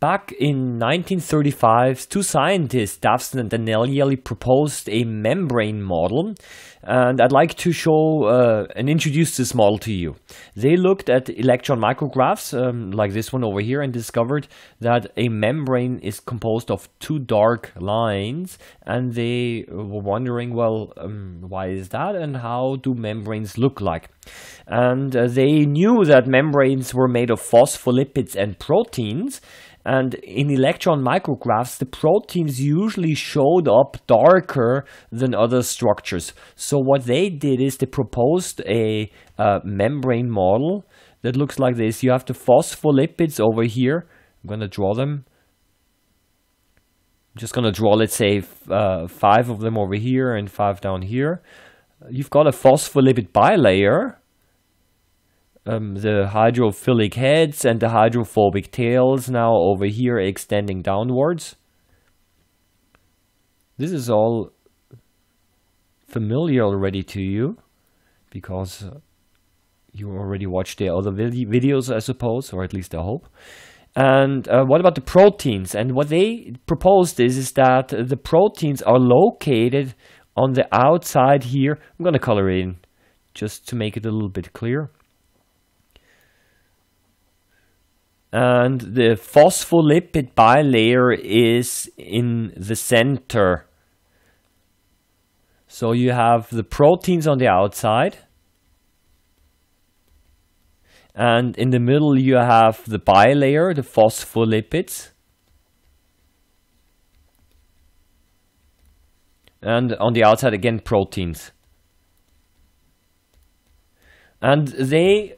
Back in 1935, two scientists, Davson and Danielli, proposed a membrane model, and I'd like to show and introduce this model to you. They looked at electron micrographs, like this one over here, and discovered that a membrane is composed of two dark lines, and they were wondering, well, why is that, and how do membranes look like? And they knew that membranes were made of phospholipids and proteins. And in electron micrographs, the proteins usually showed up darker than other structures. So what they did is they proposed a membrane model that looks like this. You have the phospholipids over here. I'm going to draw them. I'm just going to draw, let's say, 5 of them over here and 5 down here. You've got a phospholipid bilayer. The hydrophilic heads and the hydrophobic tails now over here extending downwards. This is all familiar already to you because you already watched the other videos, I suppose, or at least I hope. And what about the proteins? And what they proposed is that the proteins are located on the outside here. I'm going to color it in just to make it a little bit clear. And the phospholipid bilayer is in the center. So you have the proteins on the outside. And in the middle you have the bilayer, the phospholipids. And on the outside again proteins. And they...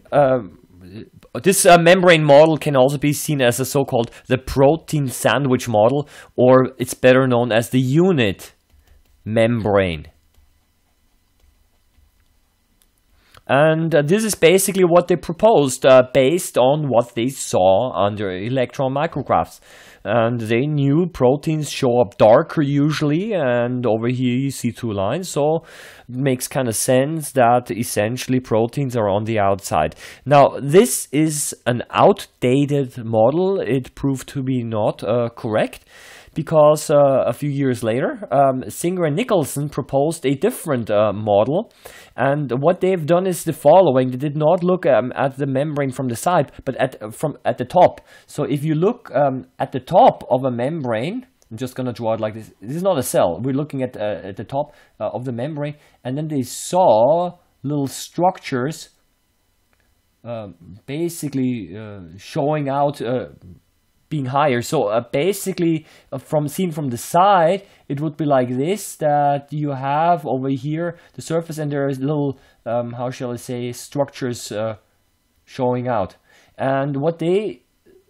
this membrane model can also be seen as a so-called the protein sandwich model, or it's better known as the unit membrane. And this is basically what they proposed based on what they saw under electron micrographs. And they knew proteins show up darker usually, and over here you see 2 lines, so it makes kind of sense that essentially proteins are on the outside. Now this is an outdated model. It proved to be not correct, because a few years later Singer-Nicolson proposed a different model, and what they've done is the following. They did not look at the membrane from the side, but at the top. So if you look at the top of a membrane, I'm just going to draw it like this. This is not a cell. We're looking at the top of the membrane, and then they saw little structures basically showing out being higher. So basically seen from the side, it would be like this, that you have over here the surface, and there is little how shall I say, structures showing out. And what they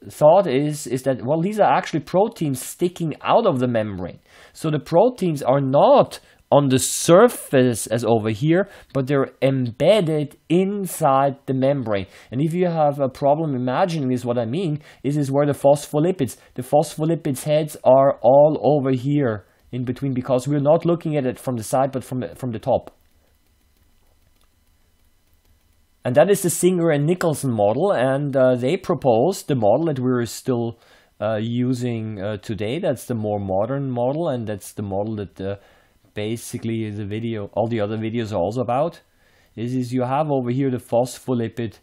thought is that, well, these are actually proteins sticking out of the membrane. So the proteins are not on the surface as over here, but they're embedded inside the membrane. And if you have a problem imagining this, what I mean is where the phospholipids heads are all over here in between, because we're not looking at it from the side but from the top. And that is the Singer and Nicholson model, and they proposed the model that we're still using today. That's the more modern model, and that's the model that basically all the other videos are also about. Is you have over here the phospholipid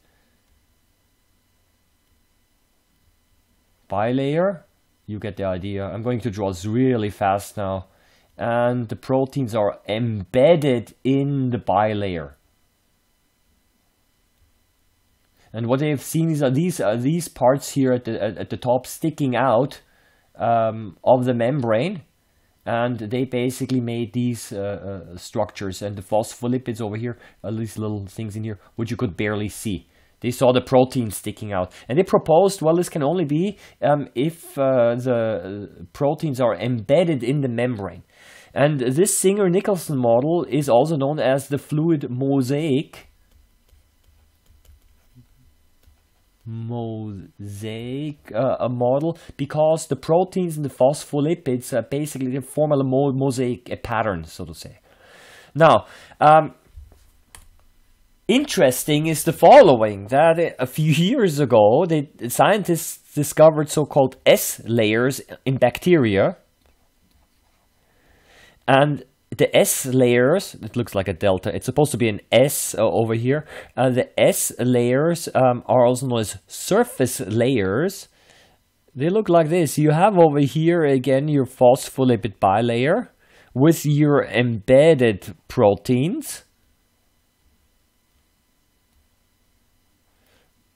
bilayer. You get the idea. I'm going to draw this really fast now. And the proteins are embedded in the bilayer. And what they've seen is these parts here at the top sticking out of the membrane. And they basically made these structures, and the phospholipids over here are these little things in here which you could barely see. They saw the protein sticking out, and they proposed, well, this can only be if the proteins are embedded in the membrane. And this Singer-Nicolson model is also known as the Fluid Mosaic model, because the proteins and the phospholipids basically form a mosaic, a pattern, so to say. Now, Interesting is the following, that a few years ago, scientists discovered so-called S layers in bacteria. And the S layers, it looks like a delta, it's supposed to be an S over here. The S layers are also known as surface layers. They look like this. You have over here again your phospholipid bilayer with your embedded proteins.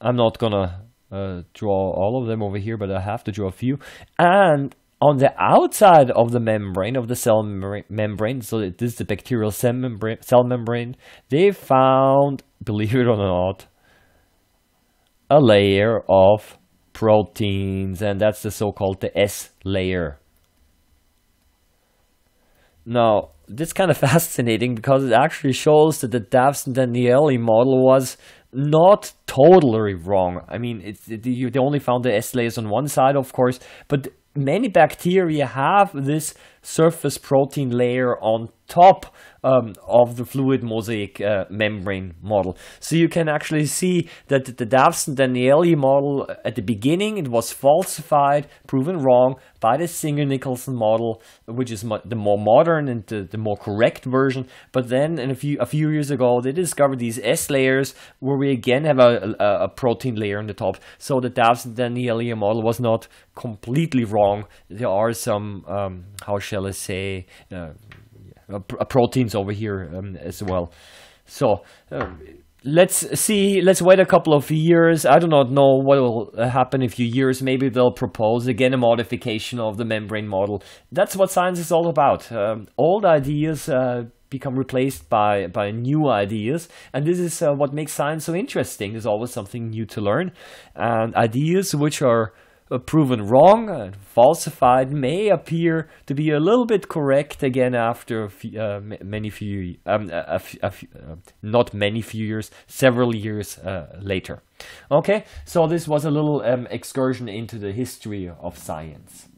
I'm not gonna draw all of them over here, but I have to draw a few. And on the outside of the membrane, of the cell membrane, so this is the bacterial cell membrane, they found, believe it or not, a layer of proteins, and that's the so-called the S layer. Now, this is kind of fascinating because it actually shows that the Davson Danielli model was not totally wrong. I mean, they only found the S layers on one side, of course, but many bacteria have this surface protein layer on top of the fluid mosaic membrane model. So you can actually see that the Davson Danielli model at the beginning, it was falsified, proven wrong by the Singer-Nicolson model, which is the more modern and the more correct version. But then a few years ago, they discovered these S layers where we again have a protein layer on the top. So the Davson Danielli model was not completely wrong. There are some, how shall I say, proteins over here as well. So let's wait a couple of years. I do not know what will happen in a few years. Maybe they'll propose again a modification of the membrane model. That's what science is all about. Old ideas become replaced by new ideas, and this is what makes science so interesting. There's always something new to learn, and ideas which are proven wrong and falsified may appear to be a little bit correct again after several years later. Okay, so this was a little excursion into the history of science.